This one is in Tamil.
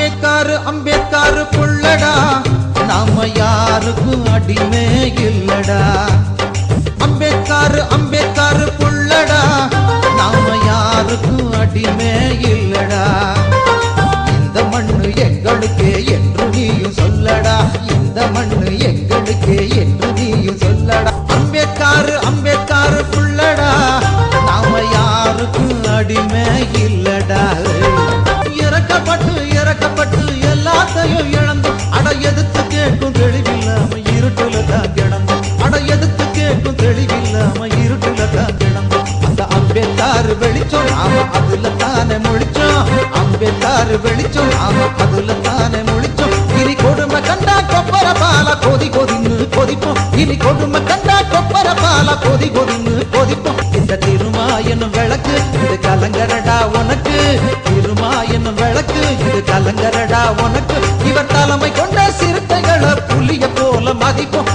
அம்பேத்கர் அம்பேத்கர் புள்ளடா நாம யாருக்கும் அடிமை இல்லடா. அம்பேத்கர் அம்பேத்கர் புள்ளடா நாம யாருக்கும் அடிமை இல்லடா. இந்த மண்ணு எங்களுக்கே என்று நீயும் சொல்லடா, இந்த மண்ணு எங்களுக்கே என்று நீயும் சொல்லடா. அம்பேத்கர் அம்பேத்கர் புள்ளடா நாம யாருக்கும் அடிமை இல்லடா. இறக்கப்பட்டு இறக்கப்பட்டு எல்லாத்தையும் இழந்தோம், அட எதிர்த்து கேட்கும் தெளிவில்லாம இருட்டுல தான் கிடந்தோம், அட எதிர்த்து கேட்கும் தெளிவில்லாம இருட்டுல தான் கிடந்தோம். அந்த அம்பேத்கர் வெளிச்சம் நாம அதுல தானே முழிச்சோம், அம்பேத்கர் வெளிச்சம் நாம அதுல தானே முழிச்சோம். இனி கொடுமை கண்டா கொப்பர பால கொதி கொதின்னு கொதிப்போம், இனி கொடுமை கண்டா கொப்பர பால கொதி கொதின்னு கொதிப்போம். இந்த திருமா என்னும் விளக்கு இது கலங்கரடா உனக்கு, திருமா என்னும் விளக்கு இது கலங்கரடா உனக்கு. இவர் தலைமை கொண்ட சிறுத்தைகளை புலிய போல மதிப்போம்,